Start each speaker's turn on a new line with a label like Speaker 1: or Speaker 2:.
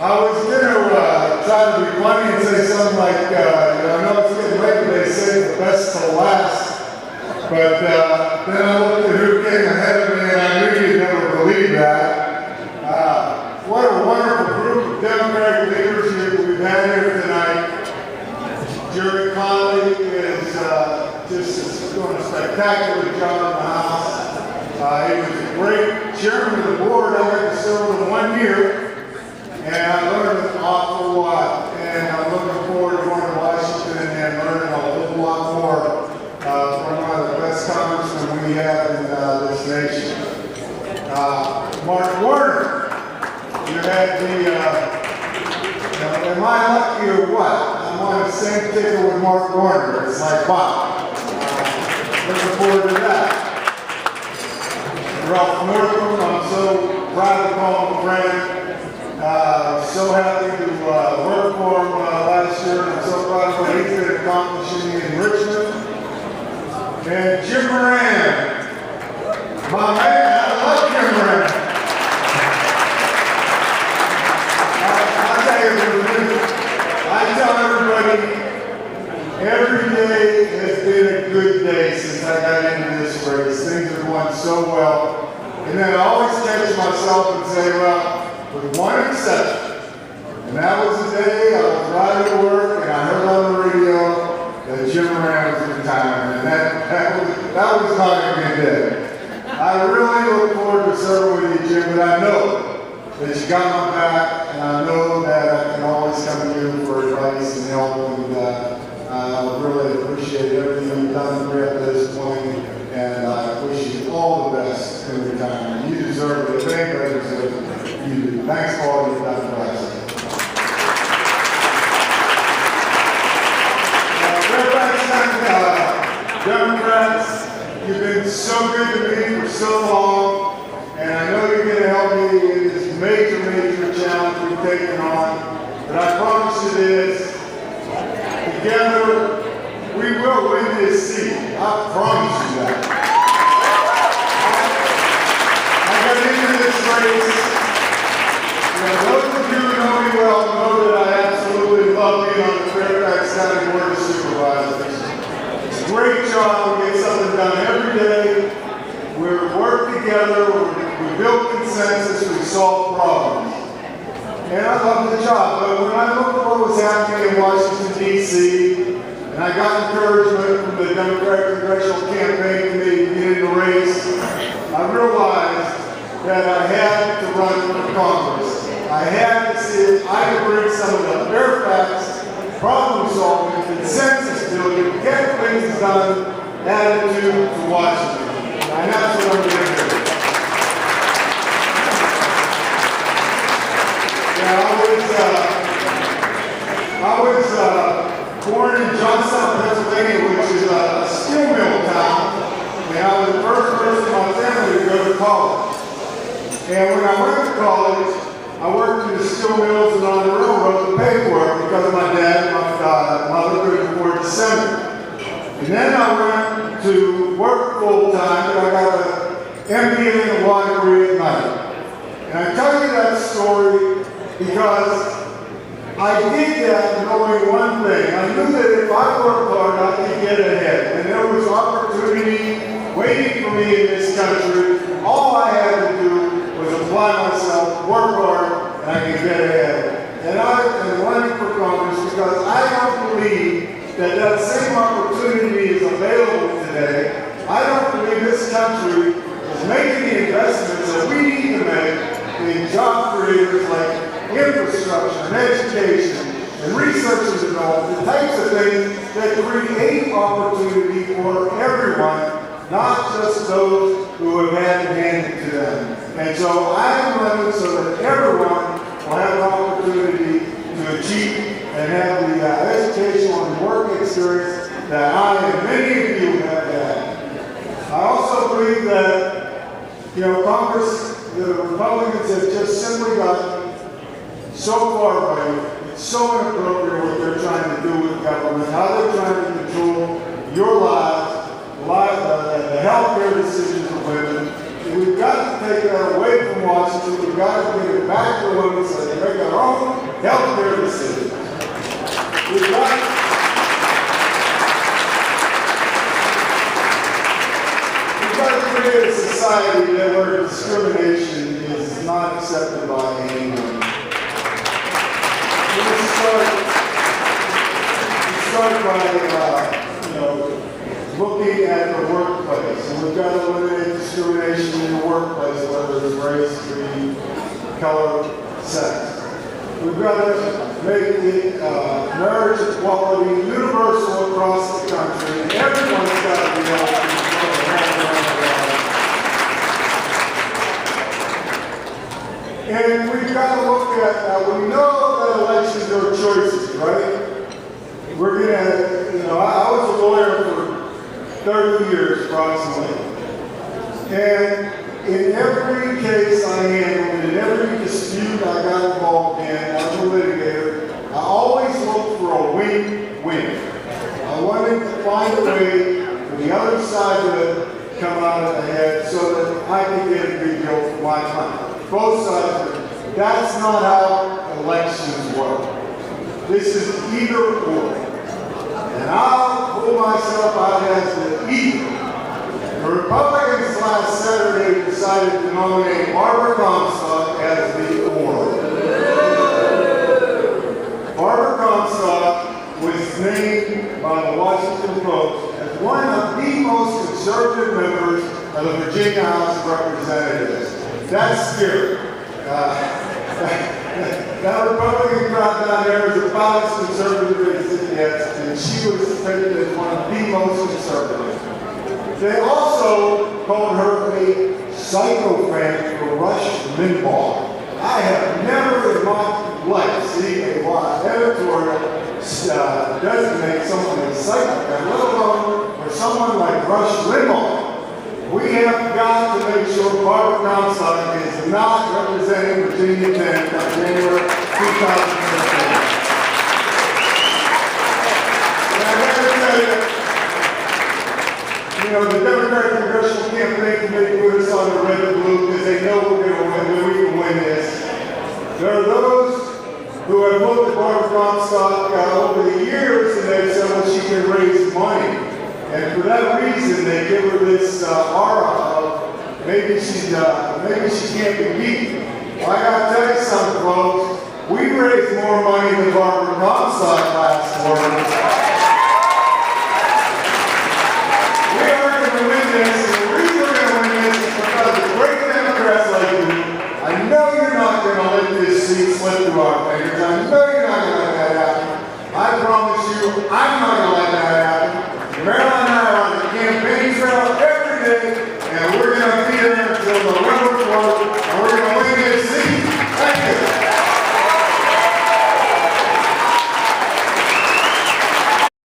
Speaker 1: I was going to try to be funny and say something like, I know it's getting late, but they say the best to last. But then I looked at who came ahead of me, and I knew you'd never believe that. What a wonderful group of Democratic leaders we've had here tonight. Jerry Conley is just doing a spectacular job in the House. He was a great chairman of the board. I had to serve with him 1 year. And I learned an awful lot, and I'm looking forward to going to Washington and learning a whole lot more from one of the best congressmen we have in this nation. Mark Warner, you had the, am I lucky or what? I'm on the same ticket with Mark Warner. It's like, wow. Looking forward to that. Ralph Northam, I'm so proud to call him a friend. So happy to work for him last year, and I'm so proud of what he's been accomplishing in Richmond. And Jim Moran, my man, I love Jim Moran. I tell everybody, every day has been a good day since I got into this race. Things are going so well. And then I always catch myself and say, well, with one exception. And that was the day I was riding to work and I heard on the radio that Jim Moran was retiring. And that was not a good day. I really look forward to serving with you, Jim, but I know that you got my back, and I know that I can always come to you for advice and help. And I really appreciate everything you've done for me up to this point. And I wish you all the best in retirement. You deserve it. If anybody deserves it, you do. Thanks for all you've done for us. Democrats, you've been so good to me for so long, and I know you're going to help me in this major challenge we've taken on. But I promise you this, together we will win this seat. I promise you that. I got into this race. Those of you who know me well know that I absolutely love being on the Fairfax County Board of Supervisors. It's a great job. We get something done every day. We work together. We build consensus. We solve problems. And I love the job. But when I look at what was happening in Washington, D.C., and I got encouragement from the Democratic Congressional Campaign Committee to get in the race, I realized that I had to run for Congress. I had to see if I could bring some of the Fairfax problem-solving, consensus building, get things done attitude to Washington. And that's what I'm going to do. I was born in Johnstown, Pennsylvania, which is a steel mill town. And I was the first person in my family to go to college. And when I went to college, I worked in the steel mills and on the railroad to pay for it because my dad and my mother couldn't afford to send me. And then I went to work full-time, and I got an MBA in law degree at night. And I tell you that story because I did that knowing one thing. I knew that if I worked hard, I could get ahead. And there was opportunity waiting for me in this country. All I had to do was apply myself, work hard, and I could get ahead. And I am running for Congress because I don't believe that that same opportunity is available today. I don't believe this country is making the investments that we need to make in job creators like infrastructure and education and research and development, the types of things that create opportunity for everyone, not just those who have had it handed to them. And so I'm running so that everyone will have an opportunity to achieve and have the educational and work experience that I and many of you have. believe that, Congress, the Republicans have just simply gotten so far right. It's so inappropriate what they're trying to do with government, how they're trying to control your lives, the health care decisions of women. We've got to take that away from Washington. We've got to give it back to women so they make their own health care decisions. We've got to create a society where discrimination is not accepted by anyone. We start by, looking at the workplace. And we've got to eliminate discrimination in the workplace, whether it's race, creed, color, sex. We've got to make the marriage equality universal across the country, and everyone's got to be able to and we've got to look at, we know that elections are choices, right? We're going to, I was a lawyer for 30 years approximately. And in every case I handled, in every dispute I got involved in, as a litigator, I always looked for a win-win. I wanted to find a way for the other side to come out ahead so that I could get a good deal for my client. Both sides, that's not how elections work. This is either or. And I'll pull myself out as the either. The Republicans last Saturday decided to nominate Barbara Comstock as the or. Barbara Comstock was named by the Washington Post as one of the most conservative members of the Virginia House of Representatives. That's scary. That Republican crowd down there is about as conservative as it gets, and she was picked as one of the most conservative. They also called her a psychopath for Rush Limbaugh. I have never in my life seen a editorial designate someone as a psychopath, let alone for someone like Rush Limbaugh. We have got to make sure Barbara Comstock is not representing Virginia Tech on January 2015. And I got to tell you, the Democratic Congressional Campaign Committee put us on the red and blue because they know we're going to win, that we can win this. There are those who have looked at Barbara Comstock over the years and they've said, well, she can raise money. And for that reason, they give her this aura of maybe she can't be beat. Well, I got to tell you something, folks. We raised more money than Barbara Comstock last quarter. We are going to win this, and the reason we're going to win this is because of great Democrats like you. I know you're not going to let this seat slip through our fingers. I know you're not going to let that happen. I promise you, I'm not going to let that